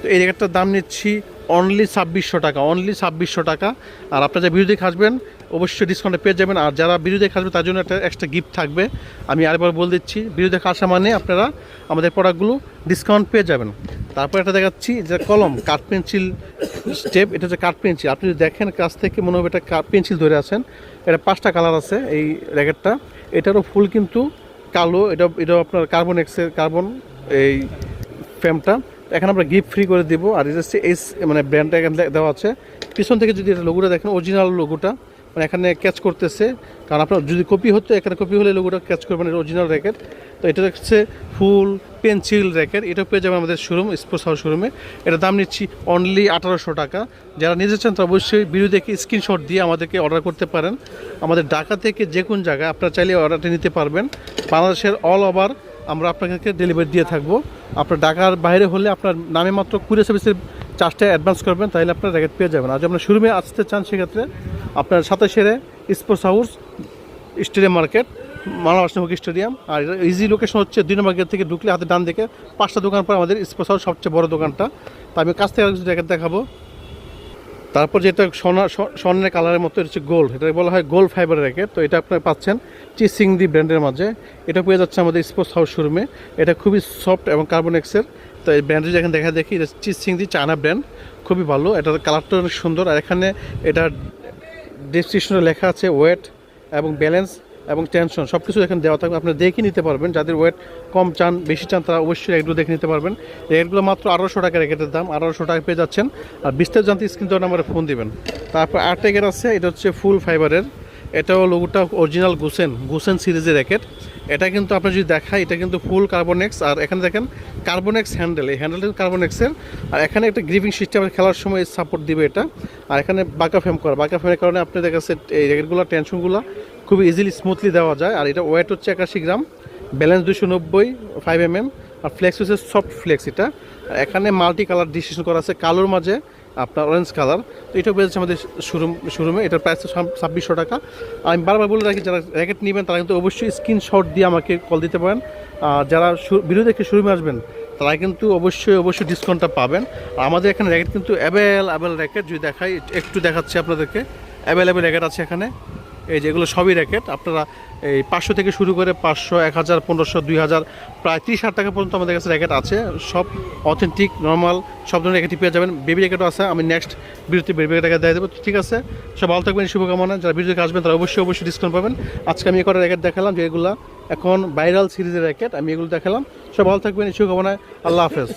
তো এই র্যাকেটটার দাম নিচ্ছি অনলি 2600 টাকা, অনলি 2600 টাকা। আর আপনারা যারা ভিডিও দেখে আসবেন অবশ্যই ডিসকাউন্টে পেয়ে যাবেন। আর যারা ভিডিও দেখে আসবে তার জন্য একটা এক্সট্রা গিফট থাকবে। আমি আরেকবার বলে দিচ্ছি, ভিডিও দেখে আসা মানে আপনারা আমাদের প্রোডাক্টগুলো ডিসকাউন্ট পেয়ে যাবেন। তারপর একটা দেখাচ্ছি যে কলম, কাঠ পেন্সিল স্টেপ। এটা হচ্ছে কাঠ পেন্সিল। আপনি যদি দেখেন কাছ থেকে মনে হবে এটা পেন্সিল ধরে আছেন। এটা 5টা কালার আছে এই র্যাকেটটা। এটারও ফুল কিন্তু কালো। এটা আপনার কার্বন এক্সের কার্বন এই ফ্রেমটা। এখানে আমরা গিফট ফ্রি করে দিব। আর এটা হচ্ছে এস মানে ব্র্যান্ডটা এখানে দেওয়া আছে। পিছন থেকে যদি এটা লোগোটা দেখেন, অরিজিনাল লোগোটা মানে এখানে ক্যাচ করতেছে। কারণ আপনার যদি কপি হতো, এখানে কপি হলে লোগোটা ক্যাচ করবেন, এটা অরিজিনাল র্যাকেট। তো এটা হচ্ছে ফুল পেন্সিল র্যাকেট। এটা পেয়ে যাবেন আমাদের শোরুম, স্পোর্টস হাউস শোরুমে। এটা দাম নিচ্ছি অনলি 1800 টাকা। যারা নিতে চান তো অবশ্যই ভিডিও দেখে স্ক্রিনশট দিয়ে আমাদেরকে অর্ডার করতে পারেন। আমাদের ঢাকা থেকে যে কোন জায়গায় আপনারা চাইলে অর্ডারটা নিতে পারবেন। বাংলাদেশের অল ওভার আমরা আপনাকে ডেলিভারি দিয়ে থাকবো। আপনার ঢাকার বাইরে হলে আপনার নামে মাত্র কুরিয়ার সার্ভিসের চার্জটা অ্যাডভান্স করবেন, তাহলে আপনার র্যাকেট পেয়ে যাবেন। আর যদি আপনার শোরুমে আসতে চান সেক্ষেত্রে আপনার 27 স্পোর্টস হাউস স্টেডিয়াম মার্কেট, মানবাসন হকি স্টেডিয়াম। আর ইজি লোকেশন হচ্ছে 2 নম্বর গেট থেকে ঢুকলে হাতে ডান দিকে 5টা দোকান পর আমাদের স্পোর্টস হাউস সবচেয়ে বড় দোকানটা। তো আমি কাছ থেকে কিছু র্যাকেট দেখাবো। তারপর যেটা স্বর্ণের কালারের মতো, এটা হচ্ছে গোল্ড। এটা বলা হয় গোল্ড ফাইবার র্যাকেট। তো এটা আপনারা পাচ্ছেন চিসিংদি ব্র্যান্ডের মাঝে। এটা পেয়ে যাচ্ছে আমাদের স্পোর্টস হাউস শোরুমে। এটা খুবই সফট এবং কার্বন এক্সের। তো এই ব্র্যান্ডের যেখানে দেখি এটা চিসিংদি চায়না ব্র্যান্ড, খুবই ভালো। এটার কালারটা অনেক সুন্দর। আর এখানে এটা ডেসক্রিপশনে লেখা আছে ওয়েট এবং ব্যালেন্স এবং টেনশন সব কিছু এখানে দেওয়া থাকবে। আপনারা দেখে নিতে পারবেন। যাদের ওয়েট কম চান, বেশি চান, তারা অবশ্যই এগুলো দেখে নিতে পারবেন। রেটগুলো মাত্র 1800 টাকা র্যাকেটের দাম, 1800 টাকা পেয়ে যাচ্ছেন। আর বিস্তারিত জানতে স্ক্রিন দেওয়ার নাম্বারে ফোন দিবেন। তারপর আরেকটা র্যাকেট আছে, এটা হচ্ছে ফুল ফাইবারের। এটাও লোগোটা অরিজিনাল গুসেন সিরিজের র্যাকেট। এটা কিন্তু আপনার যদি দেখায়, এটা কিন্তু ফুল কার্বনেক্স। আর এখানে দেখেন কার্বনেক্স হ্যান্ডেল, এই হ্যান্ডেলটা কার্বনেক্সের। আর এখানে একটা গ্রিপিং সিস্টেমের খেলার সময় সাপোর্ট দিবে এটা। আর এখানে বাঁকা ফ্রেম করা, বাঁকা ফ্রেমের কারণে আপনি দেখা যাচ্ছে এই র্যাকেটগুলো টেনশনগুলো খুবই ইজিলি স্মুথলি দেওয়া যায়। আর এটা ওয়েট হচ্ছে 81 গ্রাম, ব্যালেন্স 290, 5 mm। আর ফ্লেক্স হচ্ছে সফট ফ্লেক্স এটা। আর এখানে মাল্টি কালার ডিসিশন করা আছে, কালোর মাঝে আপনার অরেঞ্জ কালার। তো এটা পেয়েছে আমাদের শোরুমে। এটার প্রাইস 2600 টাকা। আমি বারবার বলে রাখি, যারা র্যাকেট নেবেন তারা কিন্তু অবশ্যই স্ক্রিনশট দিয়ে আমাকে কল দিতে পারেন। যারা ভিডিও দেখে শোরুমে আসবেন তারা কিন্তু অবশ্যই ডিসকাউন্টটা পাবেন। আর আমাদের এখানে র্যাকেট কিন্তু অ্যাভেলেবেল র্যাকেট যদি দেখাই, একটু দেখাচ্ছি আপনাদেরকে। অ্যাভেলেবেল র্যাকেট আছে এখানে। এই যেগুলো সবই র্যাকেট। আপনারা এই 500 থেকে শুরু করে 500, 1000, 1500, 2000, প্রায় 30,000 টাকা পর্যন্ত আমাদের কাছে র্যাকেট আছে। সব অথেন্টিক নর্মাল সব ধরনের র্যাকেটই পেয়ে যাবেন। বেবি র্যাকেটও আছে। আমি নেক্সট ভিডিওতে বেবি র্যাকেট দিয়ে দেবো। ঠিক আছে, সব ভালো থাকবেন, শুভকামনা। যারা ভিডিওতে আসবেন তারা অবশ্যই ডিসকাউন্ট পাবেন। আজকে আমি একটা র্যাকেট দেখালাম, যেগুলো এখন ভাইরাল সিরিজের র্যাকেট, আমি এগুলো দেখালাম। সব ভালো থাকবেন, শুভকামনায়। আল্লাহ হাফেজ।